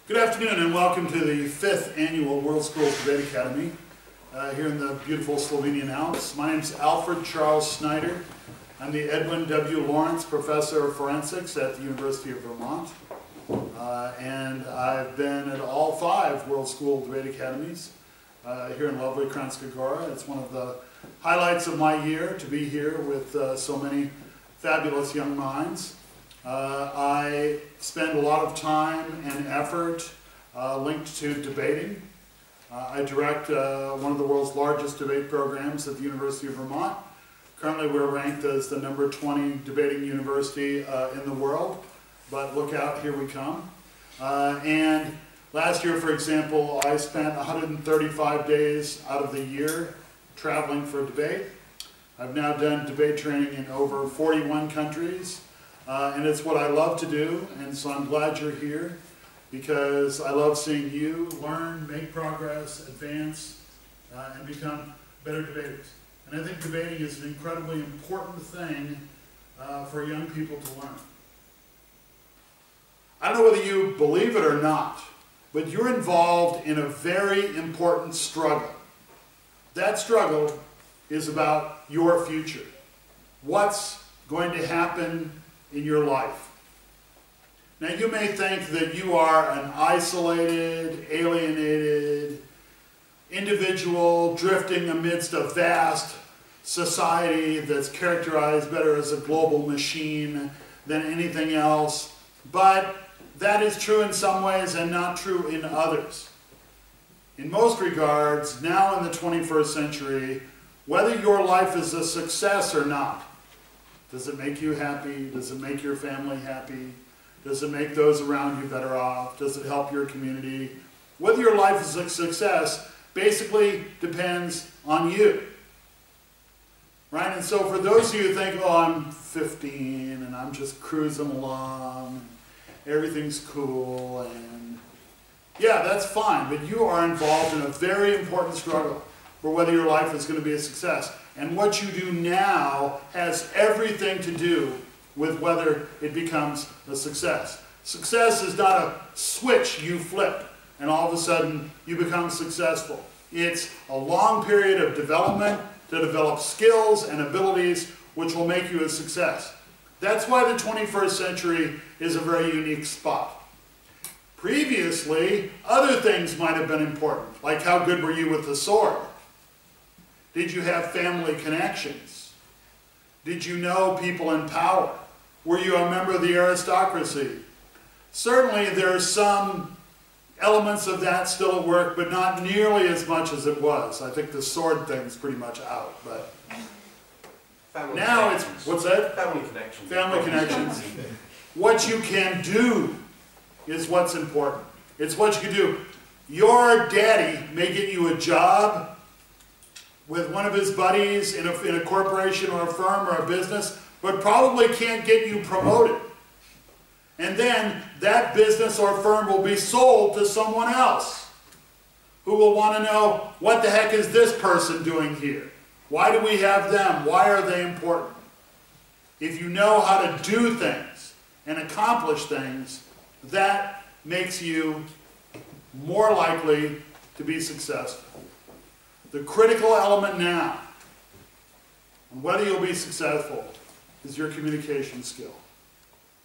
Good afternoon and welcome to the 5th Annual World Schools Debate Academy here in the beautiful Slovenian Alps. My name is Alfred Snyder. I'm the Edwin W. Lawrence Professor of Forensics at the University of Vermont. And I've been at all 5 World School Debate Academies here in lovely Kranjska Gora. It's one of the highlights of my year to be here with so many fabulous young minds. I spend a lot of time and effort linked to debating. I direct one of the world's largest debate programs at the University of Vermont. Currently we're ranked as the number 20 debating university in the world, but look out, here we come. And last year, for example, I spent 135 days out of the year traveling for debate. I've now done debate training in over 41 countries. And it's what I love to do, and so I'm glad you're here because I love seeing you learn, make progress, advance, and become better debaters. And I think debating is an incredibly important thing for young people to learn. I don't know whether you believe it or not, but you're involved in a very important struggle. That struggle is about your future. What's going to happen in your life. Now you may think that you are an isolated, alienated individual drifting amidst a vast society that's characterized better as a global machine than anything else, but that is true in some ways and not true in others. In most regards, now in the 21st century, whether your life is a success or not, does it make you happy? Does it make your family happy? Does it make those around you better off? Does it help your community? Whether your life is a success basically depends on you. Right? And so for those of you who think, oh, I'm 15 and I'm just cruising along, everything's cool, and yeah, that's fine, but you are involved in a very important struggle for whether your life is going to be a success. And what you do now has everything to do with whether it becomes a success. Success is not a switch you flip and all of a sudden you become successful. It's a long period of development to develop skills and abilities which will make you a success. That's why the 21st century is a very unique spot. Previously, other things might have been important, like how good were you with the sword? Did you have family connections? Did you know people in power? Were you a member of the aristocracy? Certainly there are some elements of that still at work, but not nearly as much as it was. I think the sword thing's pretty much out, but family now it's, what's that? Family connections. Family connections. What you can do is what's important. It's what you can do. Your daddy may get you a job with one of his buddies in a corporation or a firm or a business, but probably can't get you promoted. And then that business or firm will be sold to someone else who will want to know, what the heck is this person doing here? Why do we have them? Why are they important? If you know how to do things and accomplish things, that makes you more likely to be successful. The critical element now, and whether you'll be successful, is your communication skill.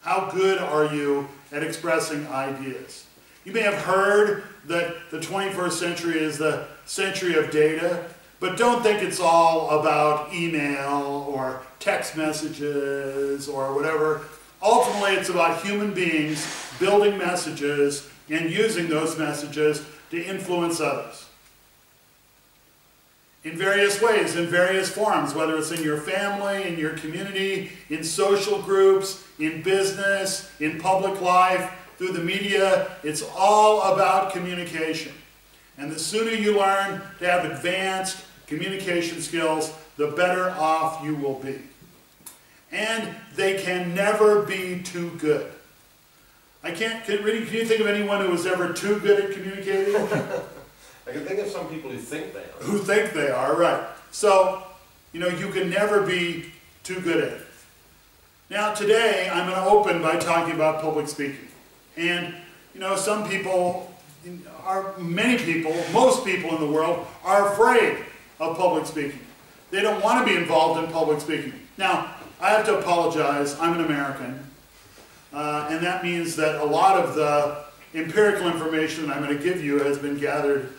How good are you at expressing ideas? You may have heard that the 21st century is the century of data, but don't think it's all about email or text messages or whatever. Ultimately, it's about human beings building messages and using those messages to influence others. In various ways, in various forms, whether it's in your family, in your community, in social groups, in business, in public life, through the media. It's all about communication. And the sooner you learn to have advanced communication skills, the better off you will be. And they can never be too good. Can you think of anyone who was ever too good at communicating? I can think of some people who think they are. Who think they are, right. So, you can never be too good at it. Now today, I'm going to open by talking about public speaking. And You know, some people, many people, most people in the world are afraid of public speaking. They don't want to be involved in public speaking. Now, I have to apologize, I'm an American, and that means that a lot of the empirical information that I'm going to give you has been gathered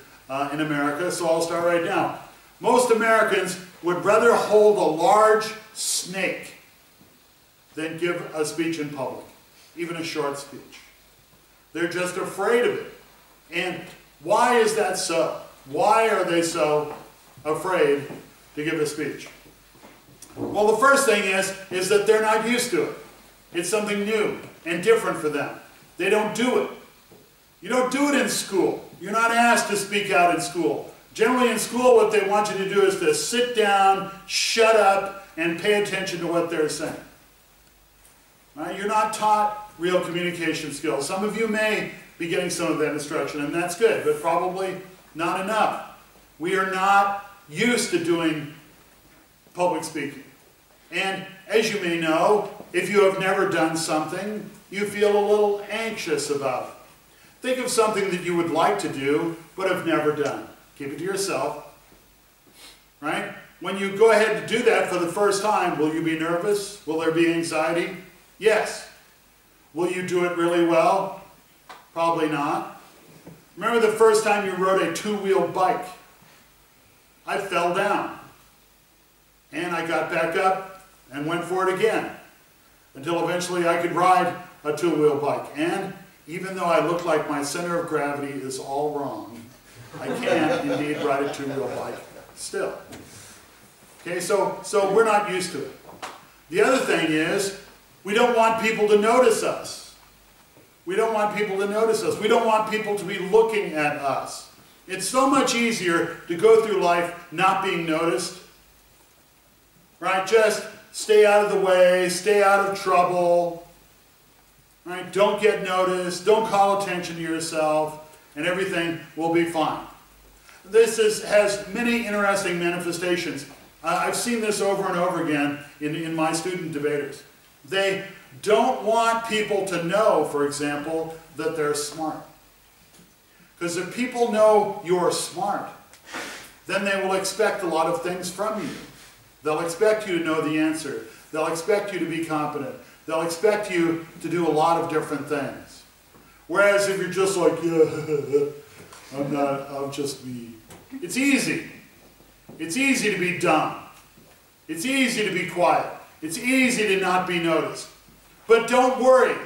in America, so I'll start right now. Most Americans would rather hold a large snake than give a speech in public, even a short speech. They're just afraid of it. And why is that so? Why are they so afraid to give a speech? Well, the first thing is that they're not used to it. It's something new and different for them. They don't do it. You don't do it in school. You're not asked to speak out in school. Generally in school, what they want you to do is to sit down, shut up, and pay attention to what they're saying. Right? You're not taught real communication skills. Some of you may be getting some of that instruction, and that's good, but probably not enough. We are not used to doing public speaking. And as you may know, if you have never done something, you feel a little anxious about it. Think of something that you would like to do, but have never done. Keep it to yourself. Right? When you go ahead to do that for the first time, will you be nervous? Will there be anxiety? Yes. Will you do it really well? Probably not. Remember the first time you rode a two-wheel bike? I fell down. And I got back up and went for it again. Until eventually I could ride a two-wheel bike. And even though I look like my center of gravity is all wrong, I can indeed ride a two-wheel bike still. Okay, so we're not used to it. The other thing is, we don't want people to notice us. We don't want people to notice us. We don't want people to be looking at us. It's so much easier to go through life not being noticed. Right? Just stay out of the way, stay out of trouble. Right? Don't get noticed, don't call attention to yourself, and everything will be fine. This has many interesting manifestations. I've seen this over and over again in my student debaters. They don't want people to know, for example, that they're smart. Because if people know you're smart, then they will expect a lot of things from you. They'll expect you to know the answer. They'll expect you to be competent. They'll expect you to do a lot of different things. Whereas if you're just like, yeah, I'm just me. It's easy. It's easy to be dumb. It's easy to be quiet. It's easy to not be noticed. But don't worry.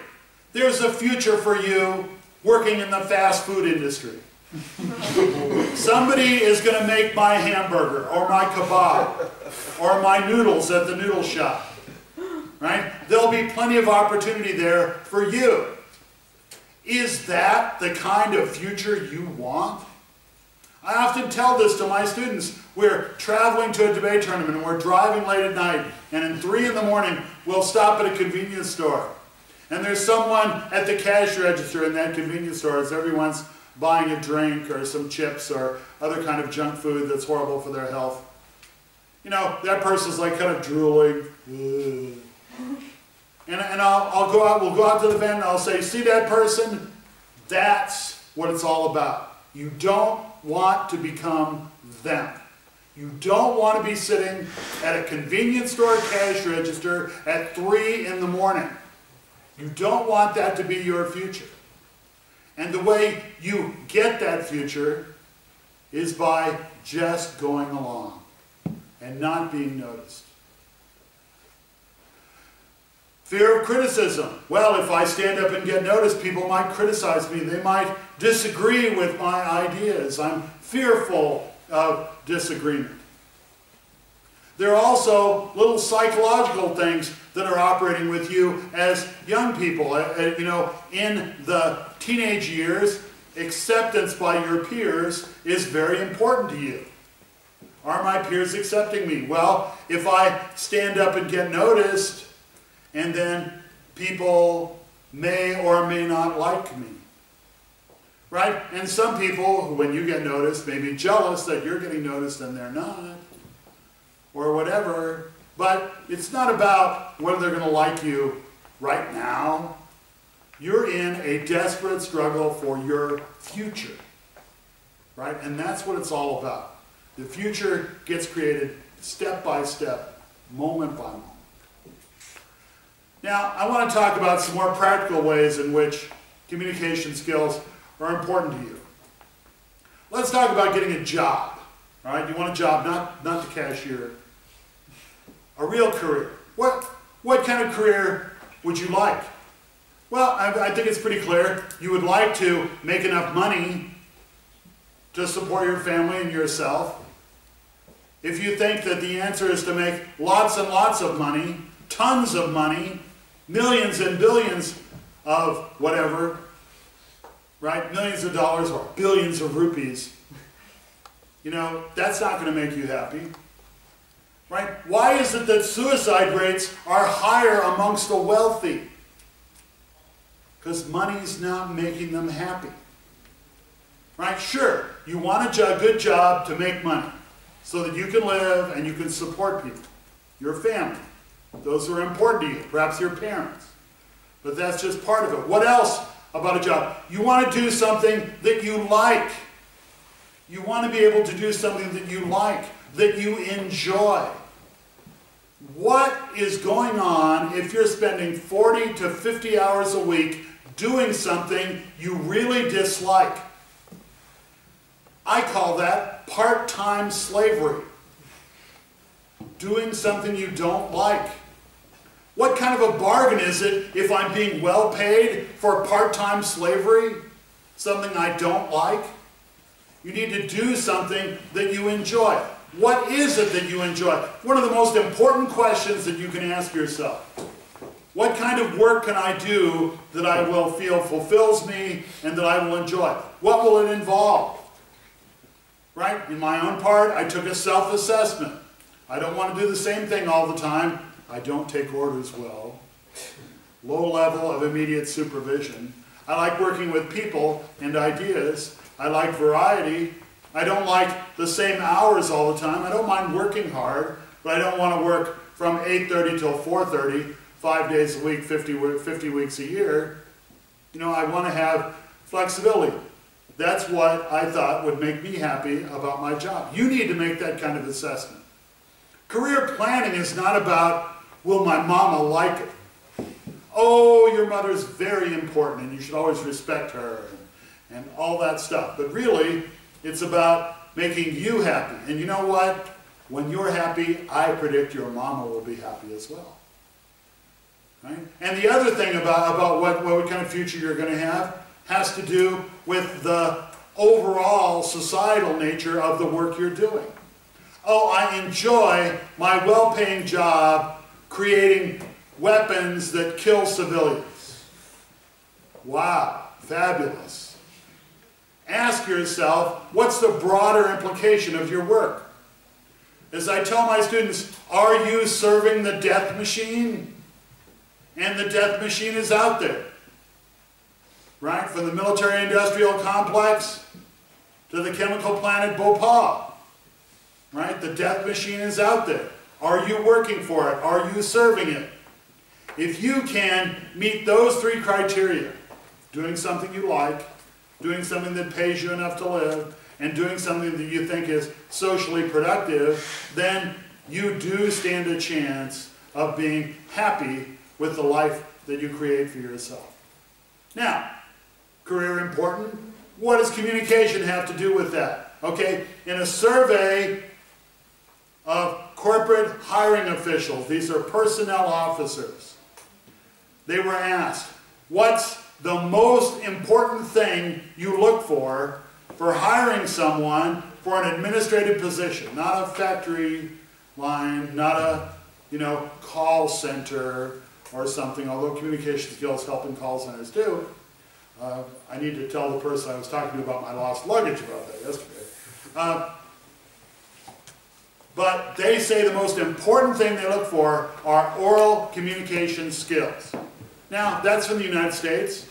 There's a future for you working in the fast food industry. Somebody is going to make my hamburger or my kebab or my noodles at the noodle shop. Right? There'll be plenty of opportunity there for you. Is that the kind of future you want? I often tell this to my students. We're traveling to a debate tournament and we're driving late at night, and at 3 in the morning we'll stop at a convenience store. And there's someone at the cash register in that convenience store as everyone's buying a drink or some chips or other kind of junk food that's horrible for their health. You know, that person's like kind of drooling. And I'll go out, we'll go out to the van and I'll say, see that person? That's what it's all about. You don't want to become them. You don't want to be sitting at a convenience store cash register at 3 in the morning. You don't want that to be your future. And the way you get that future is by just going along and not being noticed. Fear of criticism. Well, if I stand up and get noticed, people might criticize me. They might disagree with my ideas. I'm fearful of disagreement. There are also little psychological things that are operating with you as young people. You know, in the teenage years, acceptance by your peers is very important to you. Are my peers accepting me? Well, if I stand up and get noticed, and then people may or may not like me. Right? And some people, when you get noticed, may be jealous that you're getting noticed and they're not. Or whatever. But it's not about whether they're going to like you right now. You're in a desperate struggle for your future, right? And that's what it's all about. The future gets created step by step, moment by moment. Now, I want to talk about some more practical ways in which communication skills are important to you. Let's talk about getting a job. All right, you want a job, not the cashier. A real career. What kind of career would you like? Well, I think it's pretty clear. You would like to make enough money to support your family and yourself. If you think that the answer is to make lots and lots of money, tons of money, millions and billions of whatever, right? Millions of dollars or billions of rupees. You know, that's not going to make you happy. Right? Why is it that suicide rates are higher amongst the wealthy? Because money's not making them happy. Right? Sure, you want a good job to make money so that you can live and you can support people, your family. Those who are important to you, perhaps your parents. But that's just part of it. What else about a job? You want to do something that you like. You want to be able to do something that you like, that you enjoy. What is going on if you're spending 40 to 50 hours a week doing something you really dislike? I call that part-time slavery. Doing something you don't like. What kind of a bargain is it if I'm being well paid for part-time slavery? Something I don't like? You need to do something that you enjoy. What is it that you enjoy? One of the most important questions that you can ask yourself. What kind of work can I do that I will feel fulfills me and that I will enjoy? What will it involve? Right? In my own part, I took a self-assessment. I don't want to do the same thing all the time. I don't take orders well. Low level of immediate supervision. I like working with people and ideas. I like variety. I don't like the same hours all the time. I don't mind working hard, but I don't want to work from 8:30 till 4:30, 5 days a week, 50 weeks a year. You know, I want to have flexibility. That's what I thought would make me happy about my job. You need to make that kind of assessment. Career planning is not about, will my mama like it? Oh, your mother's very important and you should always respect her and all that stuff. But really, it's about making you happy. And you know what? When you're happy, I predict your mama will be happy as well. Right? And the other thing about what kind of future you're going to have has to do with the overall societal nature of the work you're doing. Oh, I enjoy my well-paying job creating weapons that kill civilians. Wow, fabulous. Ask yourself, what's the broader implication of your work? As I tell my students, are you serving the death machine? And the death machine is out there. Right? From the military-industrial complex to the chemical plant at Bhopal. Right? The death machine is out there. Are you working for it? Are you serving it? If you can meet those three criteria, doing something you like, doing something that pays you enough to live, and doing something that you think is socially productive, then you do stand a chance of being happy with the life that you create for yourself. Now, career important. What does communication have to do with that? Okay, in a survey of corporate hiring officials, these are personnel officers, they were asked, what's the most important thing you look for hiring someone for an administrative position? Not a factory line, not a call center or something, although communication skills help in call centers too. I need to tell the person I was talking to about my lost luggage about that yesterday. But they say the most important thing they look for are oral communication skills. Now, that's from the United States,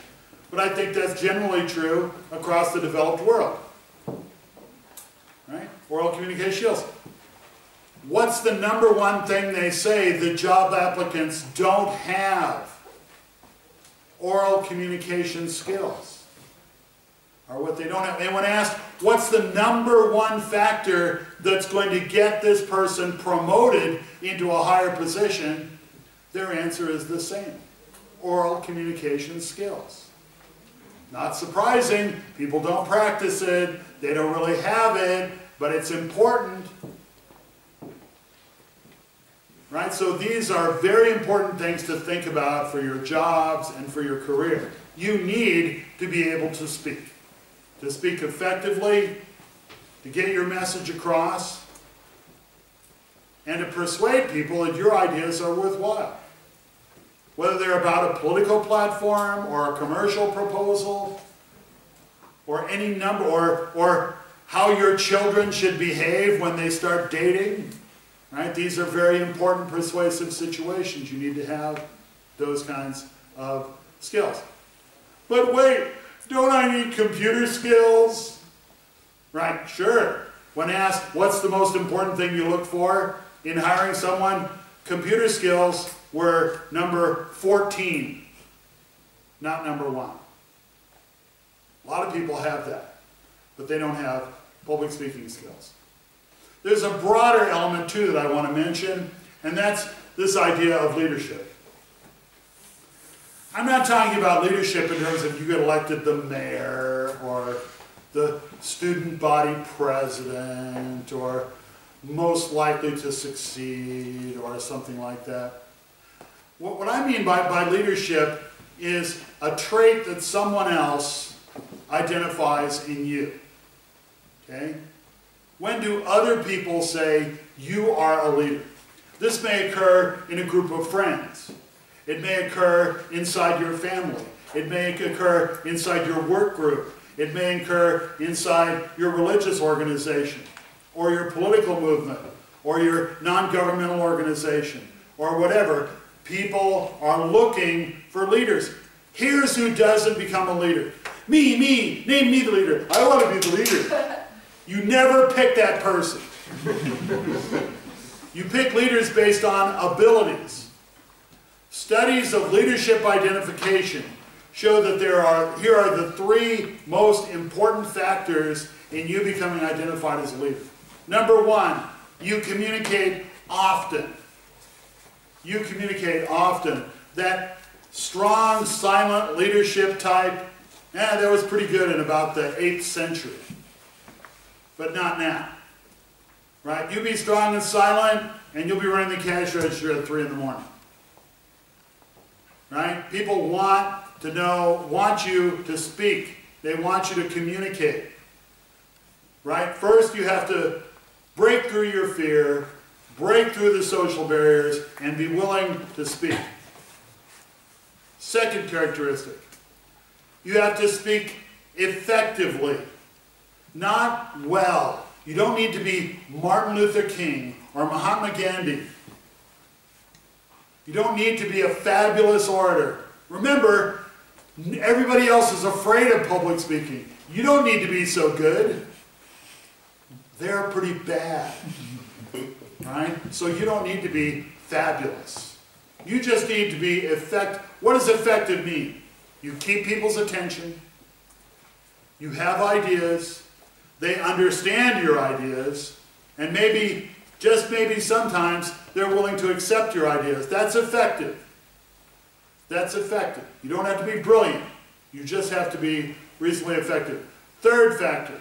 but I think that's generally true across the developed world. Right? Oral communication skills. What's the number one thing they say that job applicants don't have? oral communication skills are what they don't have. And when asked, what's the #1 factor that's going to get this person promoted into a higher position, their answer is the same: oral communication skills. Not surprising, people don't practice it, they don't really have it, but it's important. Right? So these are very important things to think about for your jobs and for your career. You need to be able to speak effectively, to get your message across, and to persuade people that your ideas are worthwhile. Whether they're about a political platform or a commercial proposal or any number, or how your children should behave when they start dating. Right? These are very important persuasive situations. You need to have those kinds of skills. But wait, don't I need computer skills? Right, sure. When asked what's the most important thing you look for in hiring someone, computer skills were number 14, not number 1. A lot of people have that, but they don't have public speaking skills. There's a broader element too that I want to mention, and that's this idea of leadership. I'm not talking about leadership in terms of you get elected the mayor or the student body president or most likely to succeed or something like that. What I mean by leadership is a trait that someone else identifies in you. Okay? When do other people say you are a leader? This may occur in a group of friends. It may occur inside your family. It may occur inside your work group. It may occur inside your religious organization or your political movement or your non-governmental organization or whatever. People are looking for leaders. Here's who doesn't become a leader. Me, name me the leader. I want to be the leader. You never pick that person. You pick leaders based on abilities. Studies of leadership identification show that here are the 3 most important factors in you becoming identified as a leader. Number 1, you communicate often. You communicate often. That strong, silent leadership type, that was pretty good in about the 8th century. But not now. Right? You be strong and silent, and you'll be running the cash register at 3 in the morning. Right? People want you to speak. They want you to communicate. Right? First, you have to break through your fear, break through the social barriers, and be willing to speak. Second characteristic, you have to speak effectively, not well. You don't need to be Martin Luther King or Mahatma Gandhi. You don't need to be a fabulous orator. Remember, everybody else is afraid of public speaking. You don't need to be so good. They're pretty bad. Right? So you don't need to be fabulous. You just need to be effective. What does effective mean? You keep people's attention. You have ideas. They understand your ideas. And maybe, just maybe sometimes, they're willing to accept your ideas. That's effective. That's effective. You don't have to be brilliant. You just have to be reasonably effective. Third factor,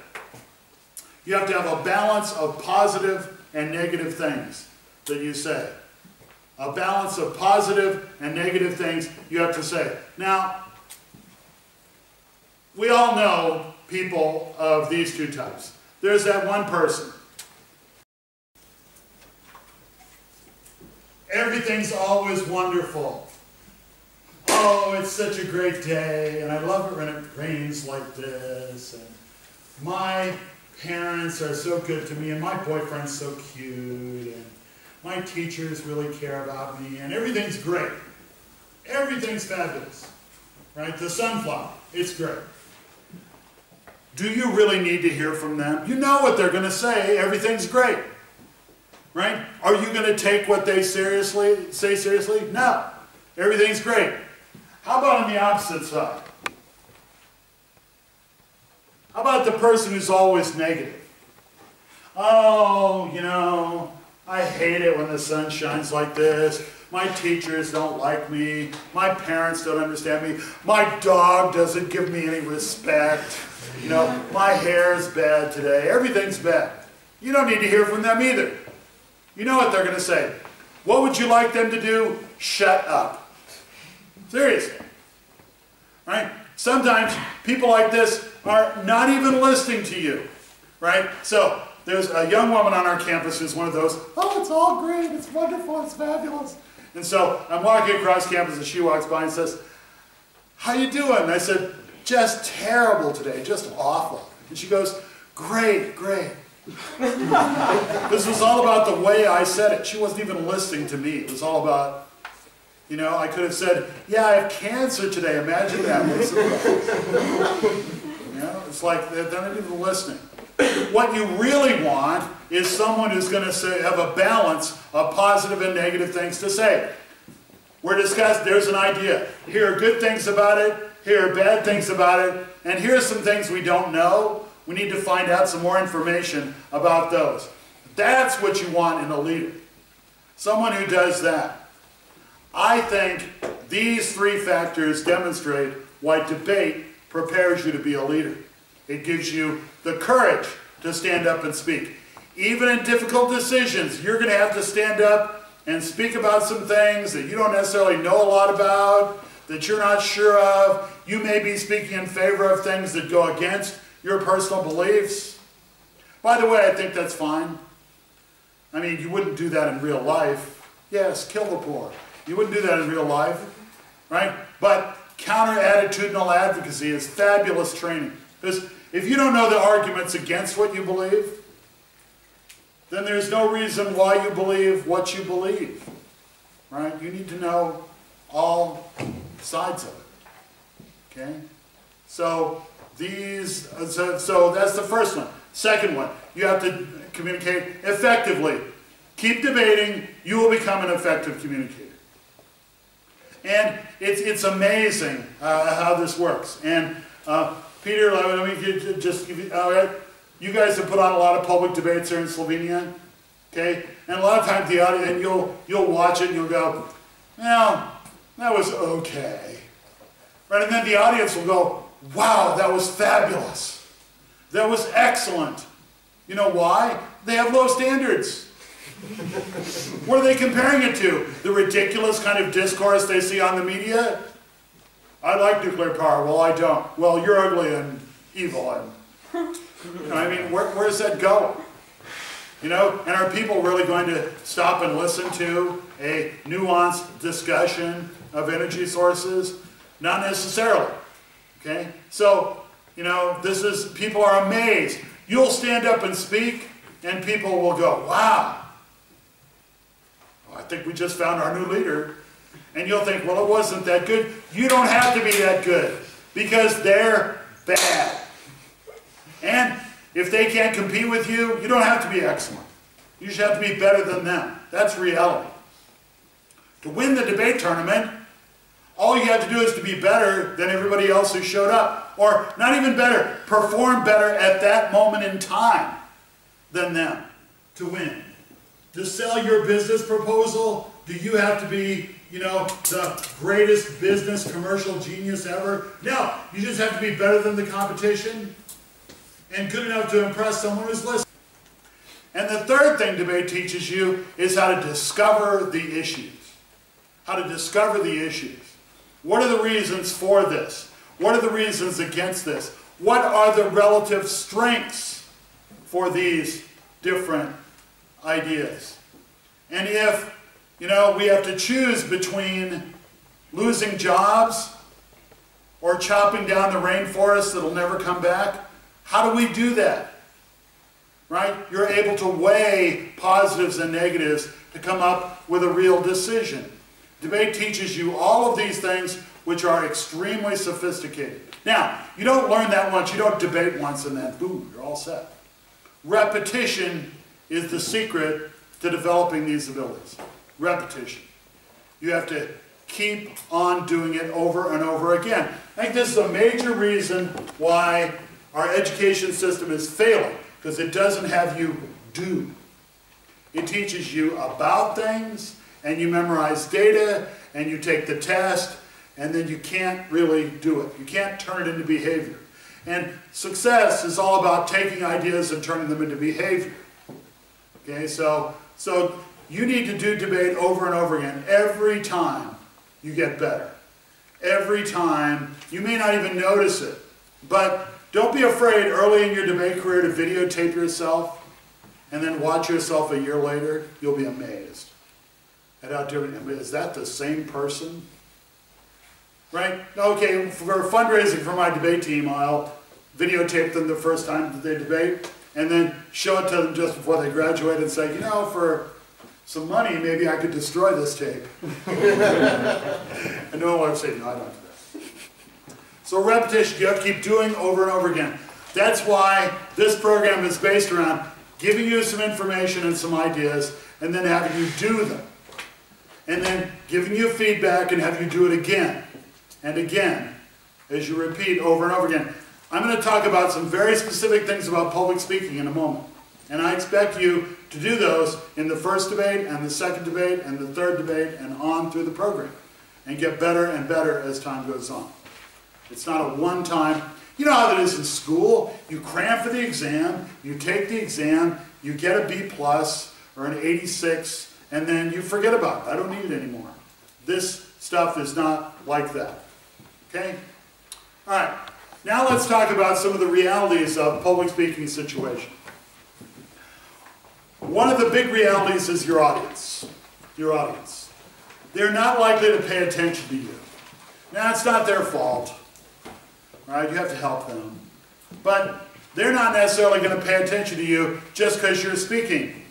you have to have a balance of positive and negative things that you say. A balance of positive and negative things you have to say. Now, we all know people of these 2 types. There's that one person. Everything's always wonderful. Oh, it's such a great day, and I love it when it rains like this. And my parents are so good to me, and my boyfriend's so cute, and my teachers really care about me, and everything's great. Everything's fabulous. Right? The sunflower, it's great. Do you really need to hear from them? You know what they're going to say. Everything's great. Right? Are you going to take what they say seriously? No. Everything's great. How about on the opposite side? How about the person who's always negative? Oh, you know, I hate it when the sun shines like this. My teachers don't like me. My parents don't understand me. My dog doesn't give me any respect. You know, my hair's bad today. Everything's bad. You don't need to hear from them either. You know what they're going to say. What would you like them to do? Shut up. Seriously. Right? Sometimes people like this are not even listening to you. Right? So there's a young woman on our campus who's one of those, oh, it's all great, it's wonderful, it's fabulous. And so I'm walking across campus and she walks by and says, how you doing? And I said, just terrible today, just awful. And she goes, great, great. This was all about the way I said it. She wasn't even listening to me. It was all about, you know, I could have said, yeah, I have cancer today. Imagine that. You know, it's like they're not even listening. What you really want is someone who's going to have a balance of positive and negative things to say. We're discussing, there's an idea. Here are good things about it, here are bad things about it, and here's some things we don't know. We need to find out some more information about those. That's what you want in a leader. Someone who does that. I think these three factors demonstrate why debate prepares you to be a leader. It gives you the courage to stand up and speak. Even in difficult decisions, you're going to have to stand up and speak about some things that you don't necessarily know a lot about, that you're not sure of. You may be speaking in favor of things that go against your personal beliefs. By the way, I think that's fine. I mean, you wouldn't do that in real life. Yes, kill the poor. You wouldn't do that in real life, right? But counter-attitudinal advocacy is fabulous training. Because if you don't know the arguments against what you believe, then there's no reason why you believe what you believe, right? You need to know all sides of it, okay? So so that's the first one. Second one, you have to communicate effectively. Keep debating, you will become an effective communicator. And it's amazing how this works. And Peter, let me just give you, all right, you guys have put on a lot of public debates here in Slovenia, okay? And a lot of times the audience, and you'll watch it and you'll go, well, that was okay. Right? And then the audience will go, wow, that was fabulous. That was excellent. You know why? They have low standards. What are they comparing it to? The ridiculous kind of discourse they see on the media? I like nuclear power. Well, I don't. Well, you're ugly and evil. I mean, where's that going? You know, and are people really going to stop and listen to a nuanced discussion of energy sources? Not necessarily. Okay? So, you know, people are amazed. You'll stand up and speak, and people will go, wow. I think we just found our new leader. And you'll think, well, it wasn't that good. You don't have to be that good because they're bad. And if they can't compete with you, you don't have to be excellent. You just have to be better than them. That's reality. To win the debate tournament, all you have to do is to be better than everybody else who showed up. Or not even better, perform better at that moment in time than them to win. To sell your business proposal, do you have to be, you know, the greatest business commercial genius ever? No, you just have to be better than the competition and good enough to impress someone who's listening. And the third thing debate teaches you is how to discover the issues. How to discover the issues. What are the reasons for this? What are the reasons against this? What are the relative strengths for these different ideas? And if, you know, we have to choose between losing jobs or chopping down the rainforest that'll never come back, how do we do that? Right? You're able to weigh positives and negatives to come up with a real decision. Debate teaches you all of these things which are extremely sophisticated. Now, you don't learn that once. You don't debate once and then, boom, you're all set. Repetition is the secret to developing these abilities. Repetition. You have to keep on doing it over and over again. I think this is a major reason why our education system is failing, because it doesn't have you do. It teaches you about things, and you memorize data, and you take the test, and then you can't really do it. You can't turn it into behavior. And success is all about taking ideas and turning them into behavior. Okay, so you need to do debate over and over again. Every time you get better. Every time. You may not even notice it. But don't be afraid early in your debate career to videotape yourself and then watch yourself a year later. You'll be amazed at how different. Is that the same person? Right? Okay, for fundraising for my debate team, I'll videotape them the first time that they debate and then show it to them just before they graduate and say, you know, for some money, maybe I could destroy this tape. And no one will say, no, I don't do that. So repetition, you have to keep doing over and over again. That's why this program is based around giving you some information and some ideas and then having you do them. And then giving you feedback and have you do it again and again as you repeat over and over again. I'm going to talk about some very specific things about public speaking in a moment. And I expect you to do those in the first debate and the second debate and the third debate and on through the program. And get better and better as time goes on. It's not a one-time. You know how that is in school. You cram for the exam, you take the exam, you get a B+ or an 86, and then you forget about it. I don't need it anymore. This stuff is not like that. Okay? All right. Now let's talk about some of the realities of public speaking situation. One of the big realities is your audience. Your audience. They're not likely to pay attention to you. Now, it's not their fault. Right? You have to help them. But they're not necessarily going to pay attention to you just because you're speaking.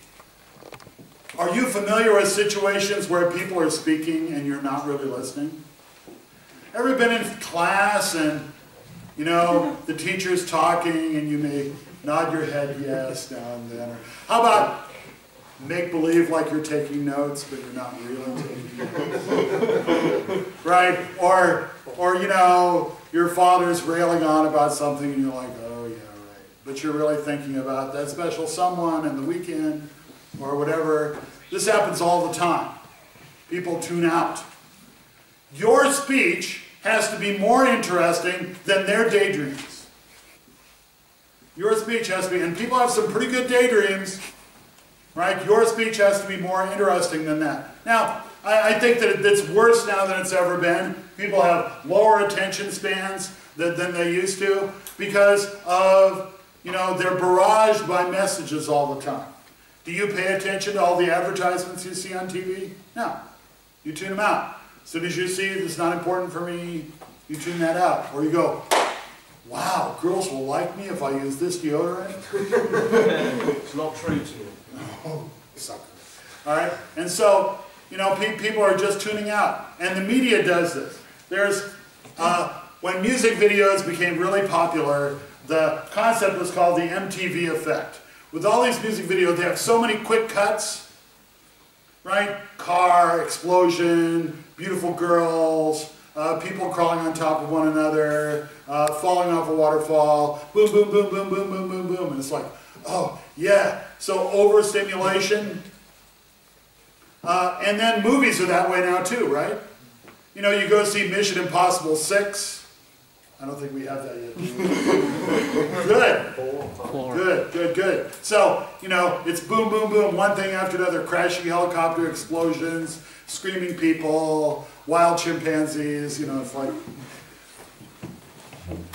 Are you familiar with situations where people are speaking and you're not really listening? Ever been in class and, you know, the teacher's talking and you may nod your head yes now and then? Or how about make believe like you're taking notes but you're not really taking notes? Right? Or you know, your father's railing on about something and you're like, oh yeah, right. But you're really thinking about that special someone and the weekend or whatever. This happens all the time. People tune out. Your speech has to be more interesting than their daydreams. Your speech has to be, and people have some pretty good daydreams, right? Your speech has to be more interesting than that. Now, I think that it's worse now than it's ever been. People have lower attention spans than they used to because of, you know, they're barraged by messages all the time. Do you pay attention to all the advertisements you see on TV? No. You tune them out. As soon as you see it's not important for me, you tune that out. Or you go, wow, girls will like me if I use this deodorant? It's not true to you. Oh, sucker. All right? And so, you know, people are just tuning out. And the media does this. There's, when music videos became really popular, the concept was called the MTV effect. With all these music videos, they have so many quick cuts, right? Car, explosion, beautiful girls, people crawling on top of one another, falling off a waterfall, boom, boom, boom, boom, boom, boom, boom, boom. And it's like, oh, yeah. So overstimulation. And then movies are that way now too, right? You know, you go see Mission Impossible 6. I don't think we have that yet. Good. Good, good, good. So, you know, it's boom, boom, boom, one thing after another, crashing helicopter explosions, screaming people, wild chimpanzees, you know, it's like,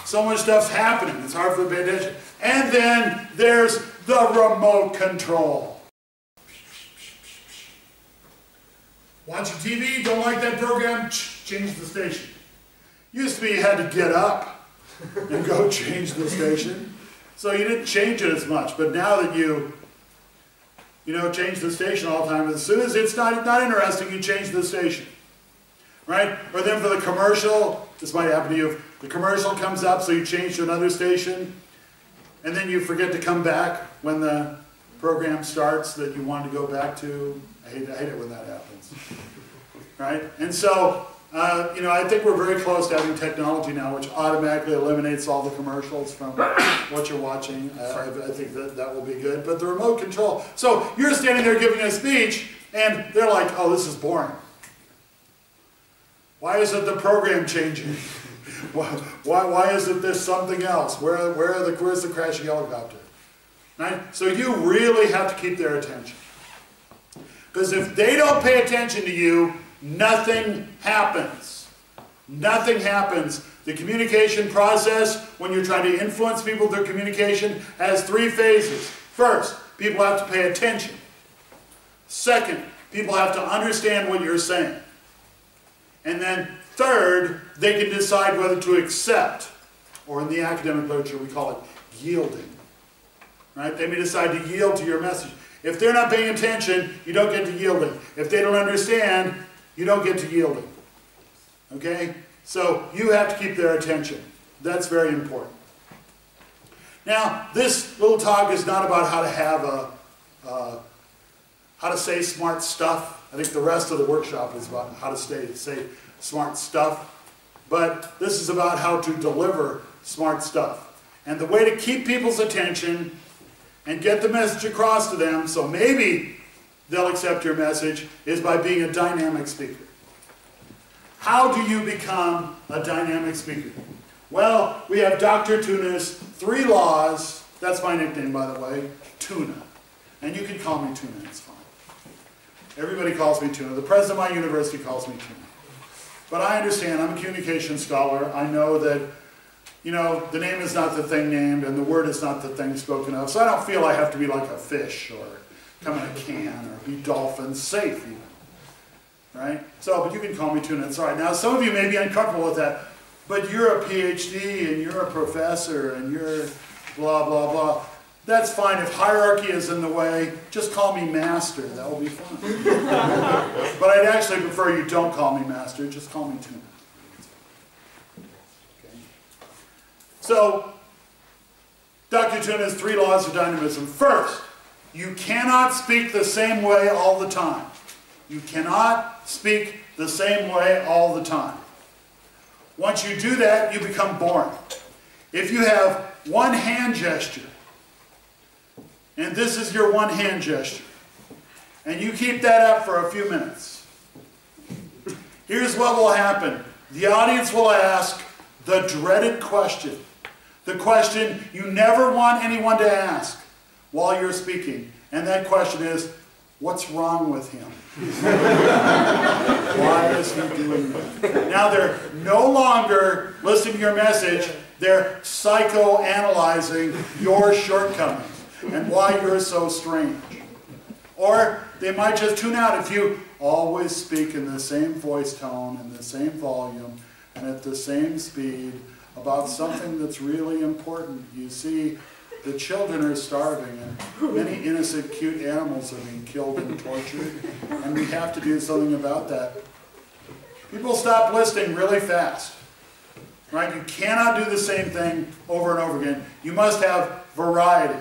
so much stuff's happening, it's hard for the pay attention. And then there's the remote control. Watching TV, don't like that program, change the station. Used to be you had to get up and go change the station. So you didn't change it as much. But now that you change the station all the time, as soon as it's not interesting, you change the station. Right? Or then for the commercial, this might happen to you, the commercial comes up, so you change to another station, and then you forget to come back when the program starts that you wanted to go back to. I hate it when that happens. Right? And so You know, I think we're very close to having technology now which automatically eliminates all the commercials from what you're watching. I think that will be good. But the remote control, so you're standing there giving a speech and they're like, oh, this is boring. Why isn't the program changing? Why isn't this something else? Where's the crashing helicopter? Right? So you really have to keep their attention. Because if they don't pay attention to you, nothing happens. Nothing happens. The communication process, when you're trying to influence people through communication, has 3 phases. First, people have to pay attention. Second, people have to understand what you're saying. And then third, they can decide whether to accept, or in the academic literature we call it yielding. Right? They may decide to yield to your message. If they're not paying attention, you don't get to yielding. If they don't understand, you don't get to yielding. Okay? So you have to keep their attention. That's very important. Now, this little talk is not about how to have how to say smart stuff. I think the rest of the workshop is about how to say smart stuff. But this is about how to deliver smart stuff. And the way to keep people's attention and get the message across to them, so maybe they'll accept your message, is by being a dynamic speaker. How do you become a dynamic speaker? Well, we have Dr. Tuna's 3 laws. That's my nickname, by the way, Tuna. And you can call me Tuna, it's fine. Everybody calls me Tuna. The president of my university calls me Tuna. But I understand, I'm a communication scholar. I know that, you know, the name is not the thing named and the word is not the thing spoken of. So I don't feel I have to be like a fish or come in a can or be dolphin safe even. Right? So, but you can call me Tuna, it's all right. Now, some of you may be uncomfortable with that, but you're a PhD and you're a professor and you're blah, blah, blah. That's fine. If hierarchy is in the way, just call me master. That will be fine. But I'd actually prefer you don't call me master, just call me Tuna. Okay. So, Dr. Tuna's 3 laws of dynamism. First, you cannot speak the same way all the time. You cannot speak the same way all the time. Once you do that, you become boring. If you have one hand gesture, and this is your one hand gesture, and you keep that up for a few minutes, here's what will happen. The audience will ask the dreaded question, the question you never want anyone to ask while you're speaking, and that question is, what's wrong with him? Why is he doing that? Now they're no longer listening to your message, they're psychoanalyzing your shortcomings and why you're so strange. Or they might just tune out if you always speak in the same voice tone, in the same volume, and at the same speed about something that's really important. You see, the children are starving, and many innocent, cute animals are being killed and tortured, and we have to do something about that. People stop listening really fast. Right? You cannot do the same thing over and over again. You must have variety.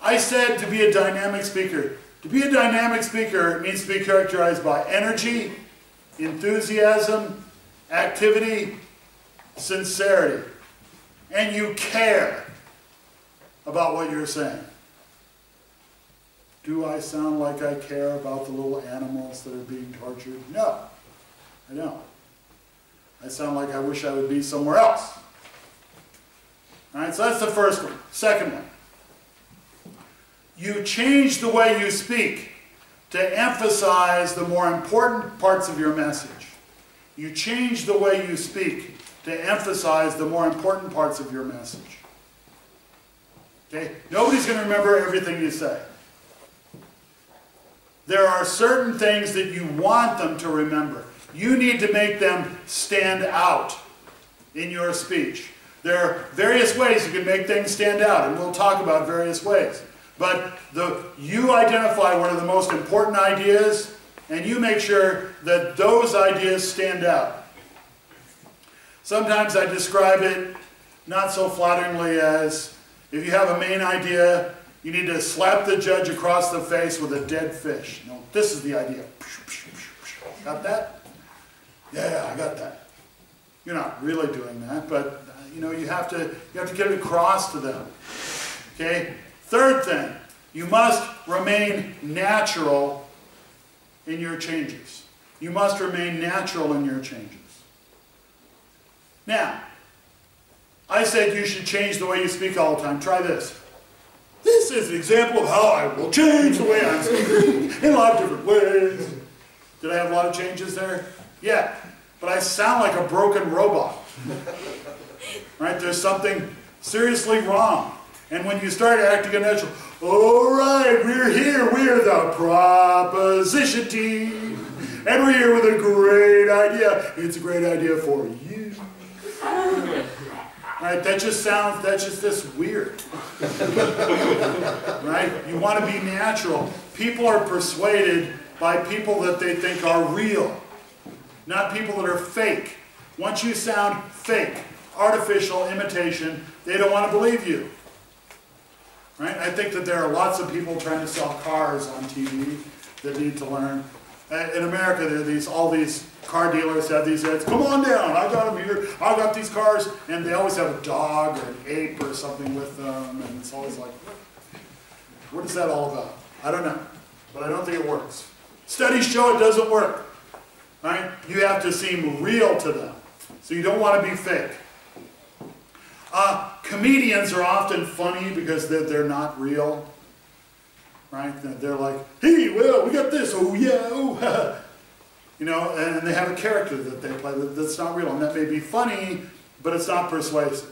I said to be a dynamic speaker. To be a dynamic speaker, it means to be characterized by energy, enthusiasm, activity, sincerity. And you care about what you're saying. Do I sound like I care about the little animals that are being tortured? No, I don't. I sound like I wish I would be somewhere else. All right, so that's the first one. Second one. You change the way you speak to emphasize the more important parts of your message. You change the way you speak to emphasize the more important parts of your message. Okay? Nobody's going to remember everything you say. There are certain things that you want them to remember. You need to make them stand out in your speech. There are various ways you can make things stand out, and we'll talk about various ways. But you identify what are the most important ideas, and you make sure that those ideas stand out. Sometimes I describe it not so flatteringly as, if you have a main idea, you need to slap the judge across the face with a dead fish. You know, this is the idea. Got that? Yeah, I got that. You're not really doing that, but you know, you have to get it across to them. Okay? Third thing, you must remain natural in your changes. You must remain natural in your changes. Now, I said you should change the way you speak all the time. Try this. This is an example of how I will change the way I'm speaking in a lot of different ways. Did I have a lot of changes there? Yeah. But I sound like a broken robot. Right? There's something seriously wrong. And when you start acting unnatural, all right, we're here. We're the proposition team. And we're here with a great idea. It's a great idea for you. Right? That's just weird. Right? You want to be natural. People are persuaded by people that they think are real, not people that are fake. Once you sound fake, artificial, imitation, they don't want to believe you. Right? I think that there are lots of people trying to sell cars on TV that need to learn. In America, there are all these car dealers have these ads. Come on down, I got them here. I got these cars, and they always have a dog or an ape or something with them, and it's always like, what is that all about? I don't know, but I don't think it works. Studies show it doesn't work. Right? You have to seem real to them, so you don't want to be fake. Comedians are often funny because they're not real. Right? They're like, hey, well, we got this, oh yeah, oh, you know, and they have a character that they play that's not real, and that may be funny, but it's not persuasive.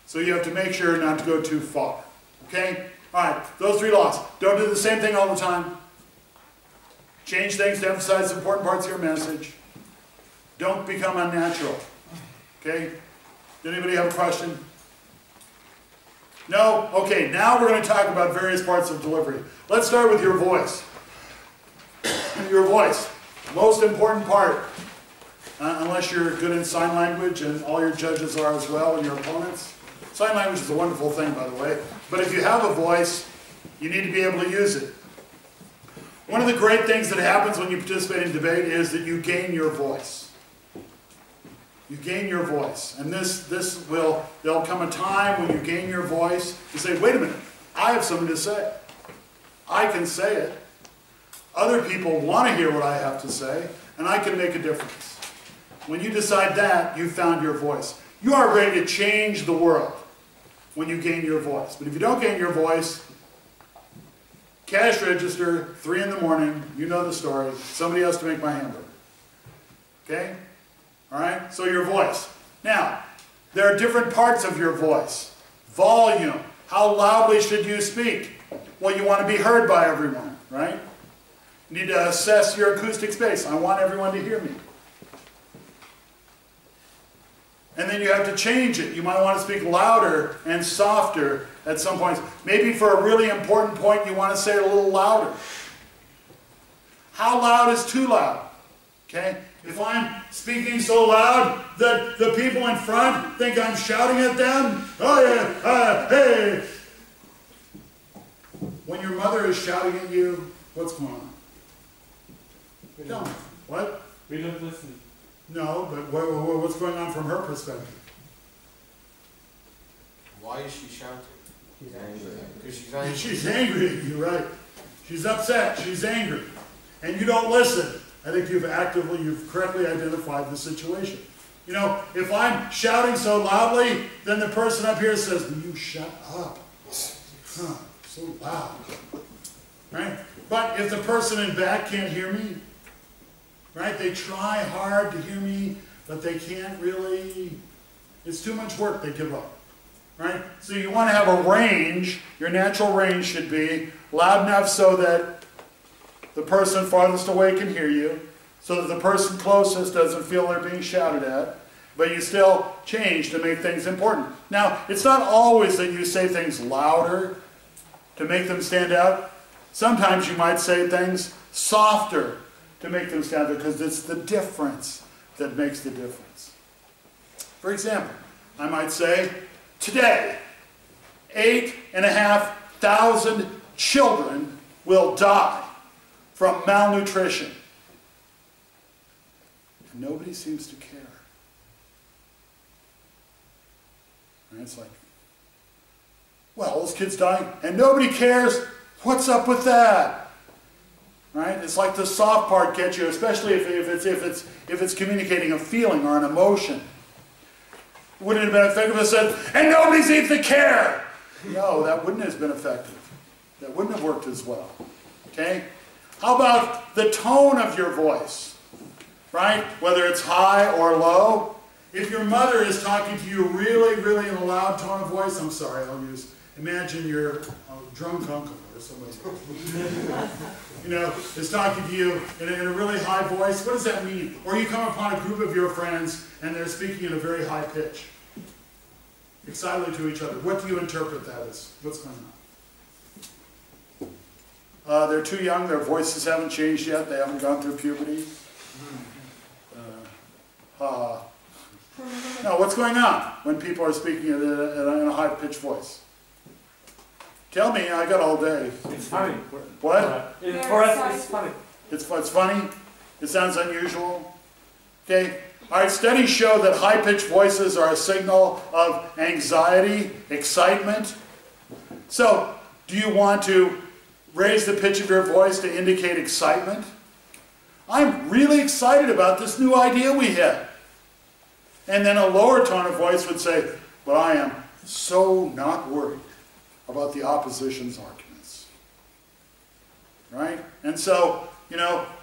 So you have to make sure not to go too far. Okay? All right, those 3 laws. Don't do the same thing all the time. Change things to emphasize important parts of your message. Don't become unnatural. Okay? Did anybody have a question? No? Okay, now we're going to talk about various parts of delivery. Let's start with your voice. Your voice. Most important part. Unless you're good in sign language, and all your judges are as well, and your opponents. Sign language is a wonderful thing, by the way. But if you have a voice, you need to be able to use it. One of the great things that happens when you participate in debate is that you gain your voice. You gain your voice. And there'll come a time when you gain your voice, you say, wait a minute, I have something to say. I can say it. Other people want to hear what I have to say, and I can make a difference. When you decide that, you found your voice. You are ready to change the world when you gain your voice. But if you don't gain your voice, cash register, 3 in the morning, you know the story, somebody has to make my hamburger. Okay? All right? So your voice. Now, there are different parts of your voice. Volume. How loudly should you speak? Well, you want to be heard by everyone, right? You need to assess your acoustic space. I want everyone to hear me. And then you have to change it. You might want to speak louder and softer at some points. Maybe for a really important point, you want to say it a little louder. How loud is too loud? Okay? If I'm speaking so loud that the people in front think I'm shouting at them, oh yeah, hey. When your mother is shouting at you, what's going on? Tell me. What? We don't listen. No, but what's going on from her perspective? Why is she shouting? She's angry. Because she's angry. She's angry at you, right? She's upset. She's angry. And you don't listen. I think you've correctly identified the situation. You know, if I'm shouting so loudly, then the person up here says, will you shut up? Huh, so loud. Right? But if the person in back can't hear me, right? They try hard to hear me, but they can't really. It's too much work, they give up. Right? So you want to have a range. Your natural range should be loud enough so that the person farthest away can hear you, so that the person closest doesn't feel they're being shouted at, but you still change to make things important. Now, it's not always that you say things louder to make them stand out. Sometimes you might say things softer to make them stand out, because it's the difference that makes the difference. For example, I might say, today, 8,500 children will die from malnutrition. and nobody seems to care. And it's like, well, this kid's dying, and nobody cares. What's up with that? Right? It's like the soft part gets you, especially if it's communicating a feeling or an emotion. Wouldn't it have been effective if it said, and nobody seems to care? No, that wouldn't have been effective. That wouldn't have worked as well. Okay? How about the tone of your voice? Right? Whether it's high or low. If your mother is talking to you really, really in a loud tone of voice, I'm sorry, imagine your drunk uncle or somebody, is talking to you in a really high voice. What does that mean? Or you come upon a group of your friends and they're speaking in a very high pitch, excitedly to each other. What do you interpret that as? What's going on? They're too young, their voices haven't changed yet, they haven't gone through puberty. Now, what's going on when people are speaking in a high-pitched voice? Tell me, I got all day. It's funny. What? For us, it's funny. It's funny? It sounds unusual? Okay? All right, studies show that high-pitched voices are a signal of anxiety, excitement. So, do you want to raise the pitch of your voice to indicate excitement? I'm really excited about this new idea we had. And then a lower tone of voice would say, but I am so not worried about the opposition's arguments. Right? And so,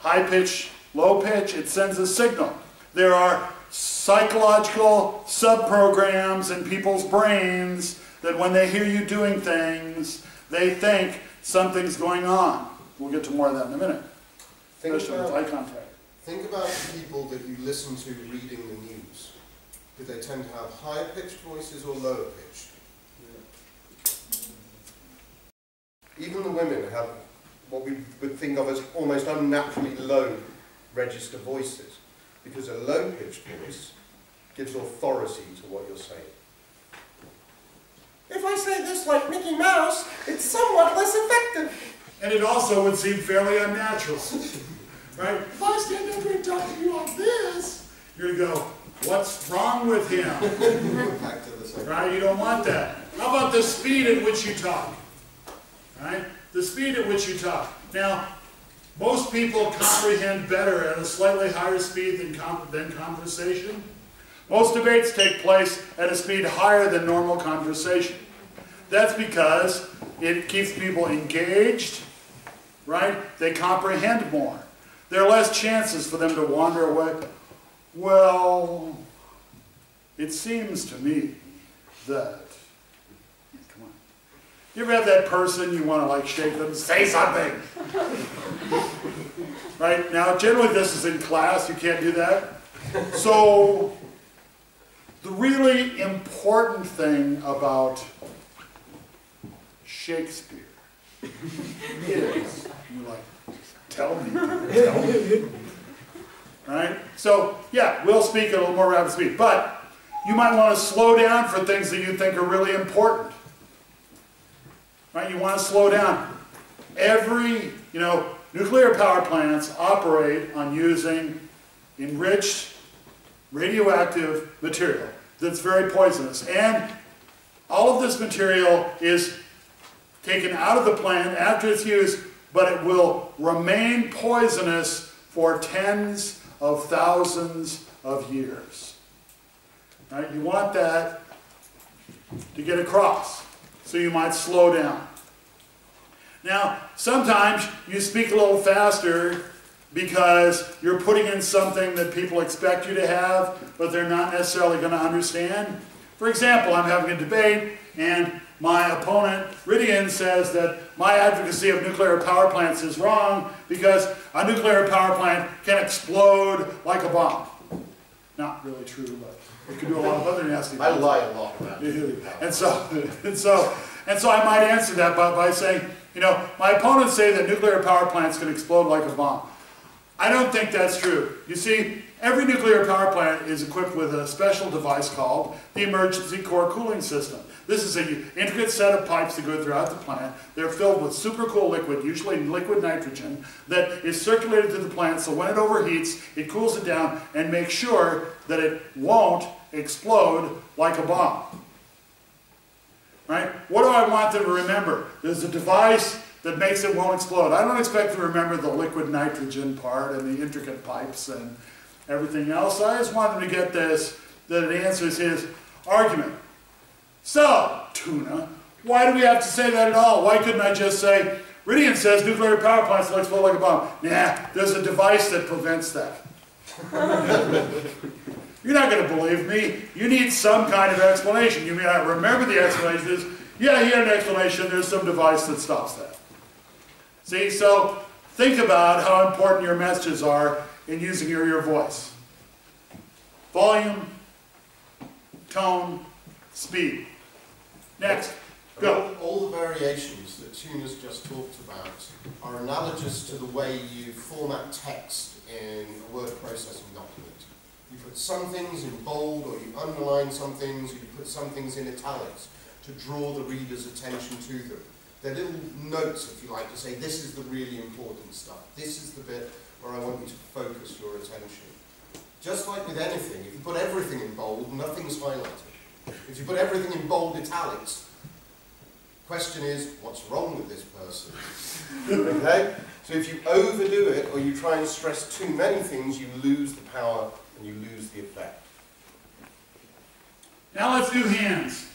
high pitch, low pitch, it sends a signal. There are psychological subprograms in people's brains that when they hear you doing things, they think something's going on. We'll get to more of that in a minute. Especially with eye contact. Think about the people that you listen to reading the news. Do they tend to have higher-pitched voices or lower-pitched? Yeah. Even the women have what we would think of as almost unnaturally low register voices, because a low-pitched voice gives authority to what you're saying. If I say this like Mickey Mouse, it's somewhat less effective. And it also would seem fairly unnatural. Right? If I stand up here and talk to you like this, you're going to go, what's wrong with him? Back to the second. Right? You don't want that. How about the speed at which you talk? Right? The speed at which you talk. Now, most people comprehend better at a slightly higher speed than conversation. Most debates take place at a speed higher than normal conversation. That's because it keeps people engaged, right? They comprehend more. There are less chances for them to wander away. Well, it seems to me that, come on. You ever have that person you want to shake them, say something? Right? Now, generally this is in class, you can't do that. So, the really important thing about Shakespeare is, you're like, tell me. Right? So, yeah, we'll speak at a little more rapid speed, but you might want to slow down for things that you think are really important. Right? You want to slow down. Nuclear power plants operate on using enriched radioactive material that's very poisonous. And all of this material is taken out of the plant after it's used, but it will remain poisonous for tens of thousands of years. Right? You want that to get across, so you might slow down. Now, sometimes you speak a little faster because you're putting in something that people expect you to have, but they're not necessarily going to understand. For example, I'm having a debate, and my opponent, Rydian, says that my advocacy of nuclear power plants is wrong because a nuclear power plant can explode like a bomb. Not really true, but it can do a lot of other nasty things. I lie a lot about And so I might answer that by saying, my opponents say that nuclear power plants can explode like a bomb. I don't think that's true. You see, every nuclear power plant is equipped with a special device called the emergency core cooling system. This is an intricate set of pipes that go throughout the plant. They're filled with super cool liquid, usually liquid nitrogen, that is circulated through the plant, so when it overheats, it cools it down and makes sure that it won't explode like a bomb. Right? What do I want them to remember? There's a device that makes it won't explode. I don't expect them to remember the liquid nitrogen part and the intricate pipes and everything else. I just want them to get this, that it answers his argument. So, tuna, why do we have to say that at all? Why couldn't I just say, Ridian says nuclear power plants will explode like a bomb. Nah, there's a device that prevents that. You're not going to believe me. You need some kind of explanation. You may not remember the explanation. Is, yeah, he had an explanation. There's some device that stops that. See, so think about how important your messages are in using your voice. Volume, tone, speed. Next, go. All the variations that Tuna's just talked about are analogous to the way you format text in a word processing document. You put some things in bold, or you underline some things, or you put some things in italics to draw the reader's attention to them. They're little notes, if you like, to say, this is the really important stuff. This is the bit where I want you to focus your attention. Just like with anything, if you put everything in bold, nothing's highlighted. If you put everything in bold italics, question is, what's wrong with this person? Okay? So if you overdo it, or you try and stress too many things, you lose the power and you lose the effect. Now let's do hands.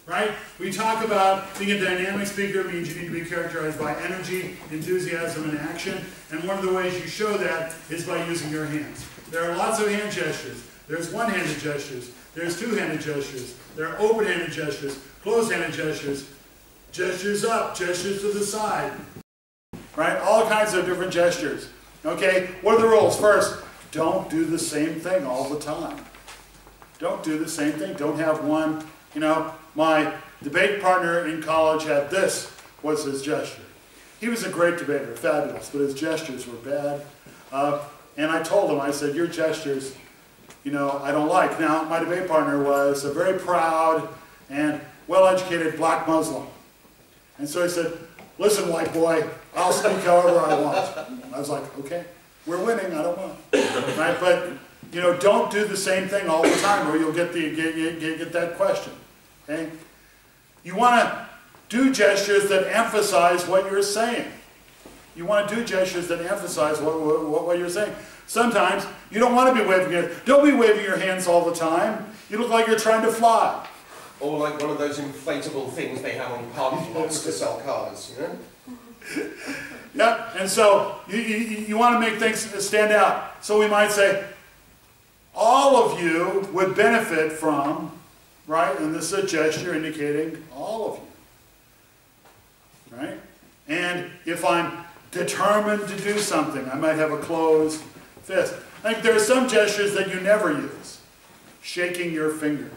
Right? We talk about being a dynamic speaker means you need to be characterized by energy, enthusiasm, and action. And one of the ways you show that is by using your hands. There are lots of hand gestures. There's one-handed gestures. There's two-handed gestures. There are open-handed gestures, closed-handed gestures, gestures up, gestures to the side. Right? All kinds of different gestures. Okay? What are the rules? First, don't do the same thing all the time. Don't do the same thing. Don't have one, you know, my debate partner in college had this was his gesture. He was a great debater, fabulous, but his gestures were bad. And I told him, I said, your gestures, you know, I don't like. Now, my debate partner was a very proud and well-educated black Muslim. And so he said, listen, white boy, I'll speak however I want. I was like, okay, we're winning, I don't want. Right? But, you know, don't do the same thing all the time or you'll get, get that question. Okay? You want to do gestures that emphasize what you're saying. You want to do gestures that emphasize what you're saying. Sometimes you don't want to be waving your hands. Don't be waving your hands all the time. You look like you're trying to fly. Or like one of those inflatable things they have on parking lots to sell cars, you know? Yep, and so you want to make things stand out. So we might say, all of you would benefit from, right? And this is a gesture indicating all of you. Right? And if I'm determined to do something, I might have a closed fist. I think there are some gestures that you never use. Shaking your finger.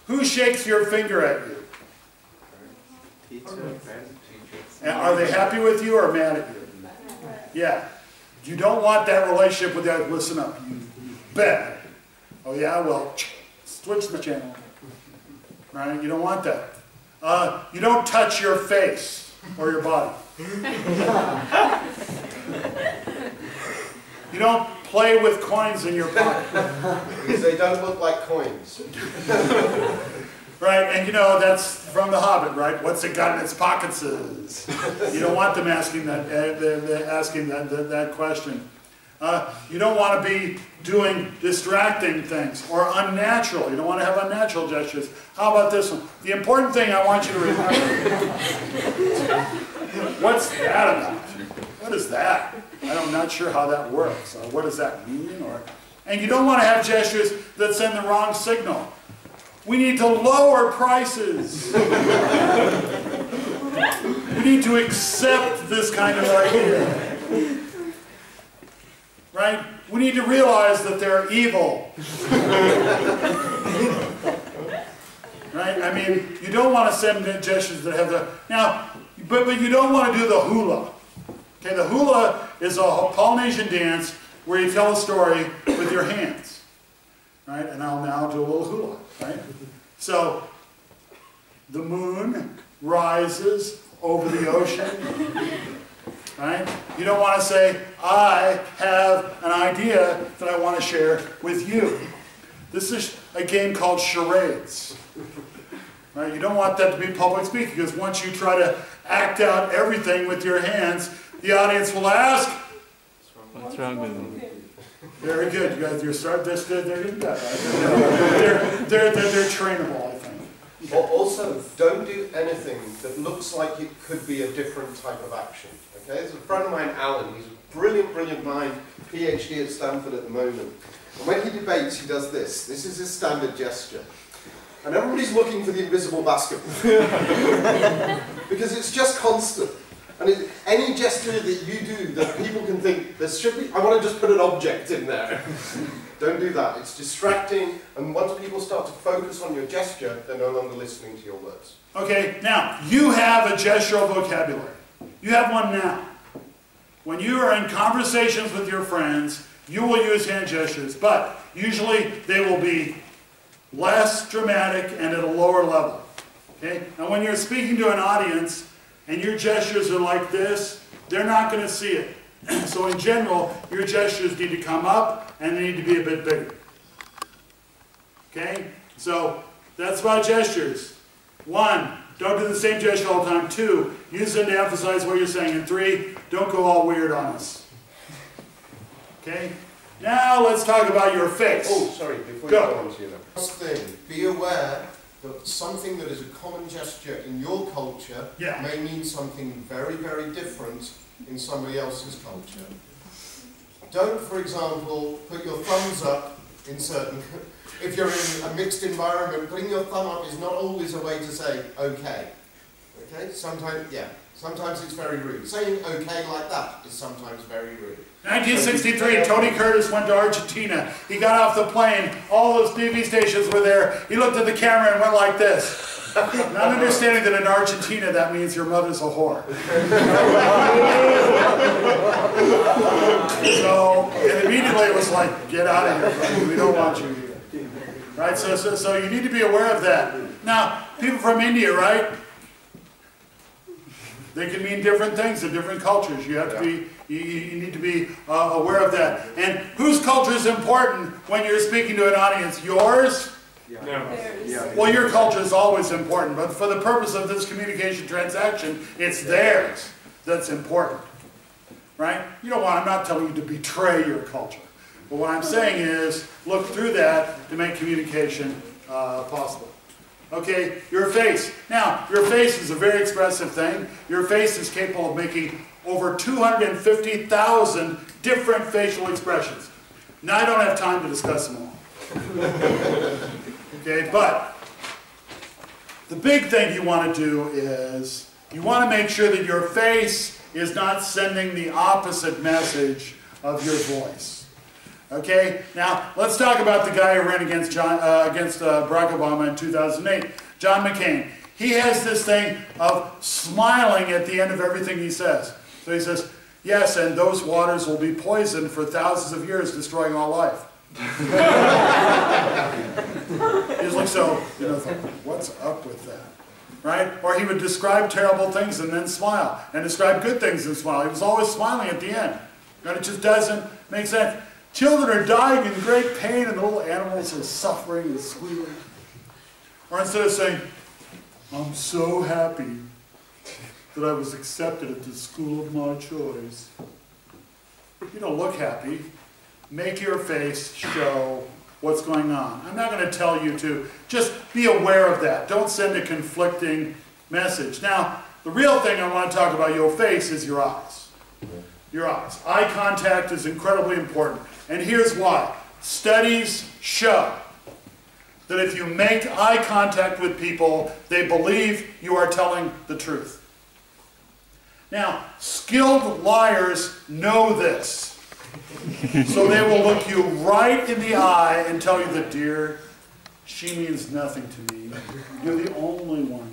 Who shakes your finger at you? And are they happy with you or mad at you? Yeah. You don't want that relationship with that. Listen up, you bet. Oh yeah, well, switch the channel. Right? You don't want that. You don't touch your face or your body. You don't play with coins in your pocket. Because they don't look like coins. Right, and you know, that's from The Hobbit, right? What's it got in its pockets is. You don't want them asking that question. You don't want to be doing distracting things or unnatural. You don't want to have unnatural gestures. How about this one? The important thing I want you to remember. What's that about? What is that? I'm not sure how that works. What does that mean? And you don't want to have gestures that send the wrong signal. We need to lower prices. We need to accept this kind of idea. Right? We need to realize that they're evil. Right? I mean, you don't want to send gestures that have the... Now, but you don't want to do the hula. Okay, the hula is a Polynesian dance where you tell a story with your hands. Right? And I'll now do a little hula. Right? So, the moon rises over the ocean. Right? You don't want to say, I have an idea that I want to share with you. This is a game called charades. Right? You don't want that to be public speaking, because once you try to act out everything with your hands, the audience will ask, What's wrong with them? very good. You guys, you're starting this good. They're getting better. They're trainable, I think. Also, don't do anything that looks like it could be a different type of action. Okay, there's a friend of mine, Alan. He's a brilliant, brilliant mind, PhD at Stanford at the moment. And when he debates, he does this. This is his standard gesture. And everybody's looking for the invisible basketball. Because it's just constant. And any gesture that you do that people can think, there should be, I want to just put an object in there. Don't do that. It's distracting. And once people start to focus on your gesture, they're no longer listening to your words. Okay, now, you have a gestural vocabulary. You have one now. When you are in conversations with your friends, you will use hand gestures, but usually they will be less dramatic and at a lower level. Okay? And when you're speaking to an audience and your gestures are like this, they're not going to see it. So in general, your gestures need to come up and they need to be a bit bigger. Okay? So that's about gestures. 1, don't do the same gesture all the time. 2, use them to emphasize what you're saying. And 3, don't go all weird on us. Okay? Now let's talk about your face. Oh, sorry, before you go on to your next thing, be aware that something that is a common gesture in your culture may mean something very, very different in somebody else's culture. Don't, for example, put your thumbs up in certain... If you're in a mixed environment, putting your thumb up is not always a way to say, okay. Okay? Sometimes it's very rude. Saying okay like that is sometimes very rude. 1963, Tony Curtis went to Argentina. He got off the plane. All those TV stations were there. He looked at the camera and went like this. Not understanding that in Argentina that means your mother's a whore. So, and immediately it was like, get out of here, buddy. We don't want you here. Right? So you need to be aware of that. Now, people from India, right? They can mean different things in different cultures. You have to be, you need to be aware of that. And whose culture is important when you're speaking to an audience? Yours? No. Well, your culture is always important, but for the purpose of this communication transaction, it's theirs that's important. Right? You don't want, I'm not telling you to betray your culture. But what I'm saying is, look through that to make communication possible. Okay, your face. Now, your face is a very expressive thing. Your face is capable of making over 250,000 different facial expressions. Now, I don't have time to discuss them all. Okay, but the big thing you want to do is you want to make sure that your face is not sending the opposite message of your voice. Okay, now let's talk about the guy who ran against Barack Obama in 2008, John McCain. He has this thing of smiling at the end of everything he says. So he says, yes, and those waters will be poisoned for thousands of years, destroying all life. He's like, so, what's up with that? Right? Or he would describe terrible things and then smile, and describe good things and smile. He was always smiling at the end. And it just doesn't make sense. Children are dying in great pain and the little animals are suffering and squealing. Or instead of saying, I'm so happy that I was accepted at the school of my choice. You don't look happy. Make your face show what's going on. I'm not going to tell you to. Just be aware of that. Don't send a conflicting message. Now, the real thing I want to talk about your face is your eyes. Your eyes. Eye contact is incredibly important. And here's why. Studies show that if you make eye contact with people, they believe you are telling the truth. Now, skilled liars know this. So they will look you right in the eye and tell you that, dear, she means nothing to me. You're the only one.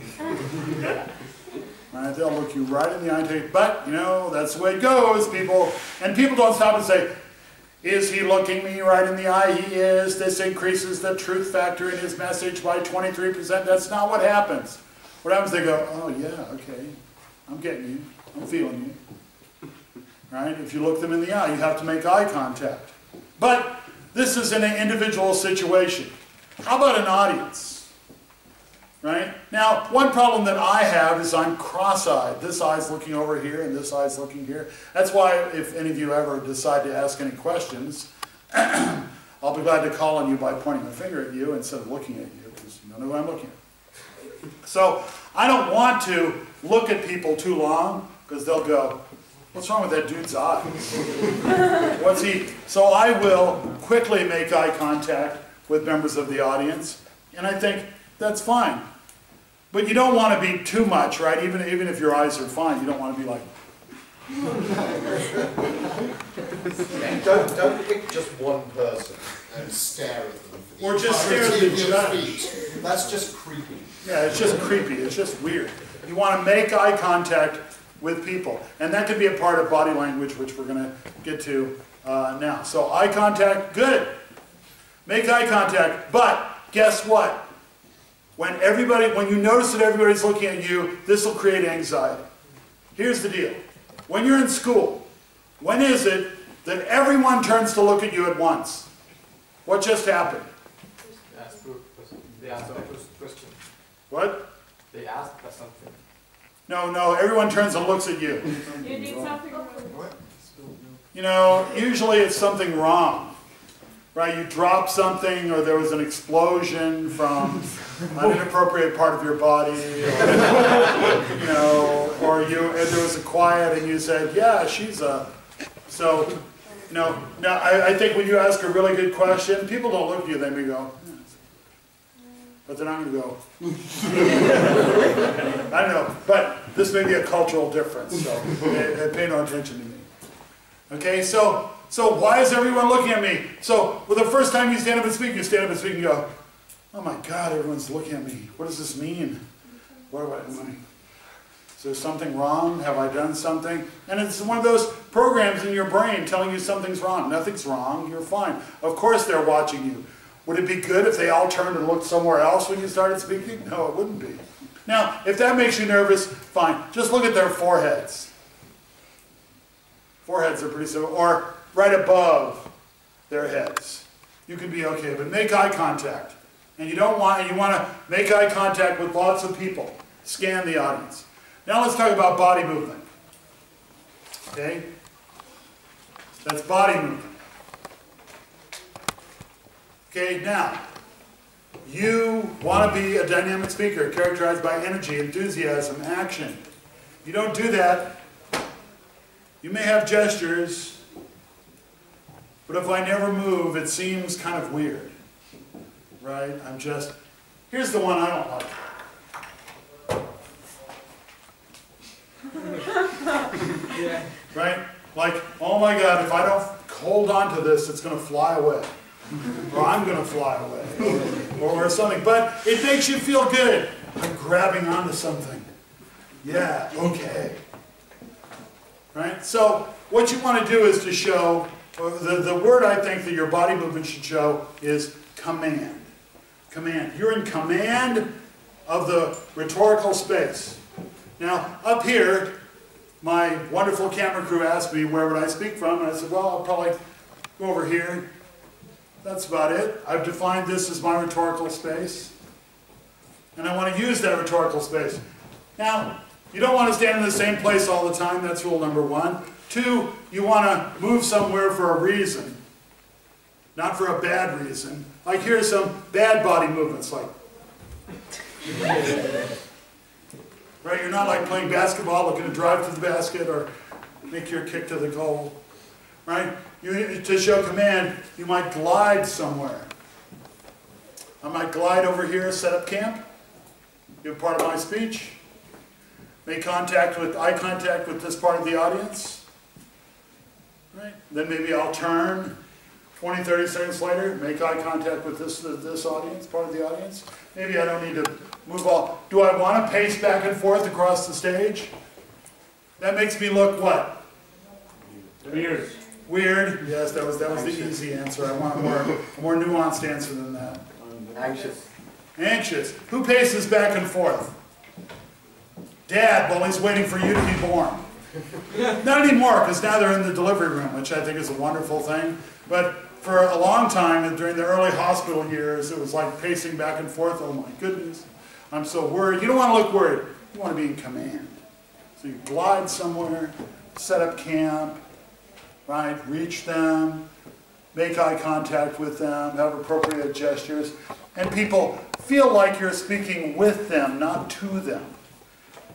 Right? They'll look you right in the eye and tell you, but, that's the way it goes, people. And people don't stop and say, is he looking me right in the eye? He is. This increases the truth factor in his message by 23%. That's not what happens. What happens? They go, oh yeah, okay, I'm getting you, I'm feeling you. Right? If you look them in the eye, you have to make eye contact. But this is in an individual situation. How about an audience? Right? Now, one problem that I have is I'm cross-eyed. This eye's looking over here and this eye's looking here. That's why if any of you ever decide to ask any questions, I'll be glad to call on you by pointing my finger at you instead of looking at you, because you don't know who I'm looking at. So I don't want to look at people too long, because they'll go, what's wrong with that dude's eye? What's he? So I will quickly make eye contact with members of the audience, and I think that's fine. But you don't want to be too much, right? Even if your eyes are fine, you don't want to be like. Don't pick just one person and stare at them. Or just stare at the judge. That's just creepy. Yeah, it's just creepy. It's just weird. You want to make eye contact with people. And that could be a part of body language, which we're going to get to now. So eye contact, good. Make eye contact. But guess what? When you notice that everybody's looking at you, this will create anxiety. Here's the deal. When you're in school, when is it that everyone turns to look at you at once? What just happened? They asked a question. What? They asked for something. No, everyone turns and looks at you. You did something wrong. You know, usually it's something wrong. Right? You dropped something, or there was an explosion from an inappropriate part of your body, or there was a quiet and you said, yeah, she's a... So, now I think when you ask a really good question, people don't look at you, they may go, but they're not going to go. I don't know, but this may be a cultural difference, so pay no attention to me. Okay, so why is everyone looking at me? So, the first time you stand up and speak and go, oh my God, everyone's looking at me. What does this mean? Is there something wrong? Have I done something? And it's one of those programs in your brain telling you something's wrong. Nothing's wrong, you're fine. Of course they're watching you. Would it be good if they all turned and looked somewhere else when you started speaking? No, it wouldn't be. Now, if that makes you nervous, fine. Just look at their foreheads. Foreheads are pretty simple. Or right above their heads. You can be okay, but make eye contact. And you want to make eye contact with lots of people. Scan the audience. Now let's talk about body movement. Okay? That's body movement. Okay, now, you want to be a dynamic speaker characterized by energy, enthusiasm, action. You don't do that. You may have gestures, but if I never move, it seems kind of weird. Right? Here's the one I don't like. Yeah. Right? Like, oh my God, if I don't hold on to this, it's going to fly away. Or I'm going to fly away. Or something. But it makes you feel good. I'm grabbing onto something. Yeah, okay. Right? So, what you want to do is to show, the word I think that your body movement should show is command. Command. You're in command of the rhetorical space. Now, up here, my wonderful camera crew asked me where would I speak from, and I said, well, I'll probably go over here. That's about it. I've defined this as my rhetorical space, and I want to use that rhetorical space. Now, you don't want to stand in the same place all the time. That's rule number one. 2, you want to move somewhere for a reason, not for a bad reason. Like here's some bad body movements, like... Right? You're not like playing basketball, looking to drive to the basket or make your kick to the goal. Right? To show command, you might glide somewhere. I might glide over here, set up camp, give part of my speech, make eye contact with this part of the audience. Right? Then maybe I'll turn 20, 30 seconds later, make eye contact with this audience, part of the audience. Maybe I don't need to move all. Do I want to pace back and forth across the stage? That makes me look what? Weird. Weird. Yes, that was the easy answer. I want a more nuanced answer than that. Anxious. Anxious. Who paces back and forth? Dad, well, he's waiting for you to be born. Not anymore, because now they're in the delivery room, which I think is a wonderful thing. But for a long time, during the early hospital years, it was like pacing back and forth. Oh my goodness, I'm so worried. You don't want to look worried. You want to be in command. So you glide somewhere, set up camp, right? Reach them, make eye contact with them, have appropriate gestures, and people feel like you're speaking with them, not to them.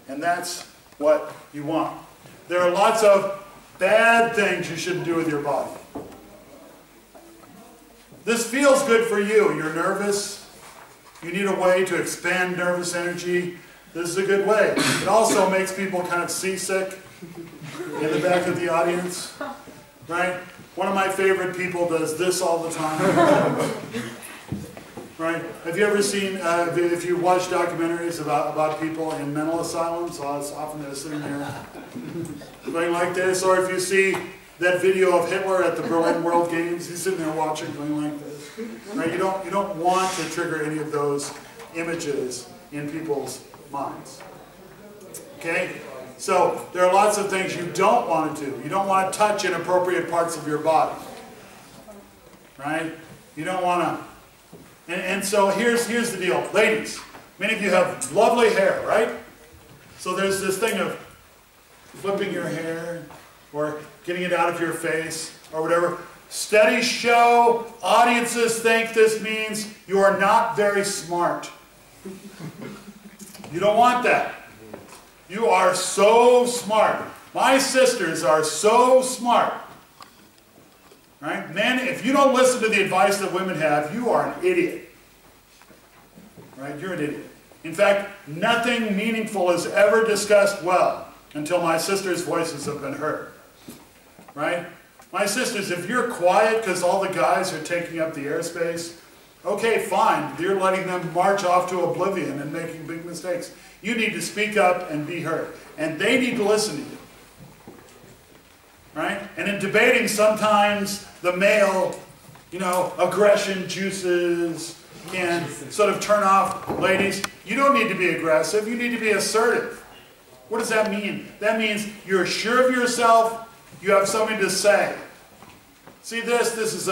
And that's what you want. There are lots of bad things you shouldn't do with your body. This feels good for you. You're nervous. You need a way to expand nervous energy. This is a good way. It also makes people kind of seasick in the back of the audience, right? One of my favorite people does this all the time. Right? Have you ever seen, if you watch documentaries about people in mental asylums, often they're sitting there going like this, or if you see that video of Hitler at the Berlin World Games, he's sitting there watching going like this. Right? You don't want to trigger any of those images in people's minds. Okay? So there are lots of things you don't want to do. You don't want to touch inappropriate parts of your body. Right? You don't want to. And so here's the deal. Ladies, many of you have lovely hair, right? So there's this thing of flipping your hair or getting it out of your face or whatever. Studies show audiences think this means you are not very smart. You don't want that. You are so smart. My sisters are so smart. Right? Men, if you don't listen to the advice that women have, you are an idiot. Right? You're an idiot. In fact, nothing meaningful is ever discussed well until my sisters' voices have been heard. Right? My sisters, if you're quiet because all the guys are taking up the airspace, okay, fine. You're letting them march off to oblivion and making big mistakes. You need to speak up and be heard. And they need to listen to you. Right? And in debating, sometimes the male, aggression juices can sort of turn off ladies. You don't need to be aggressive. You need to be assertive. What does that mean? That means you're sure of yourself. You have something to say. See this? This is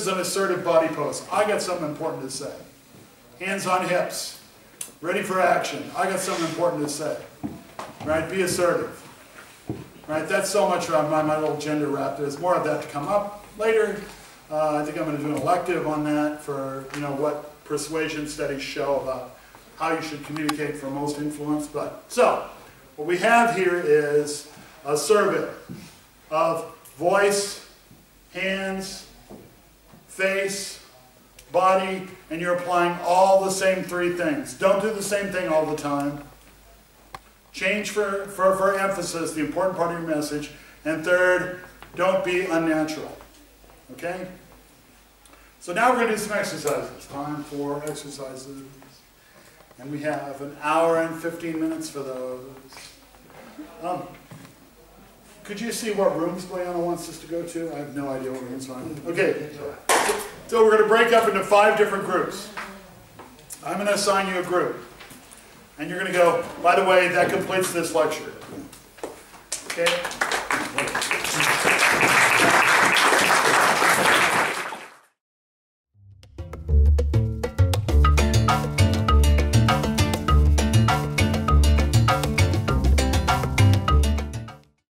an assertive body pose. I got something important to say. Hands on hips. Ready for action. I got something important to say. Right? Be assertive. Right? That's so much around my little gender wrap. There's more of that to come up later. I think I'm going to do an elective on that for what persuasion studies show about how you should communicate for most influence. So what we have here is a survey of voice, hands, face, body, and you're applying all the same three things. Don't do the same thing all the time. Change for emphasis, the important part of your message. And third, don't be unnatural. Okay? So now we're going to do some exercises. Time for exercises. And we have an hour and 15 minutes for those. Could you see what rooms Guyana wants us to go to? I have no idea what rooms are. Okay. So we're going to break up into 5 different groups. I'm going to assign you a group. And you're going to go, by the way, that completes this lecture. Okay?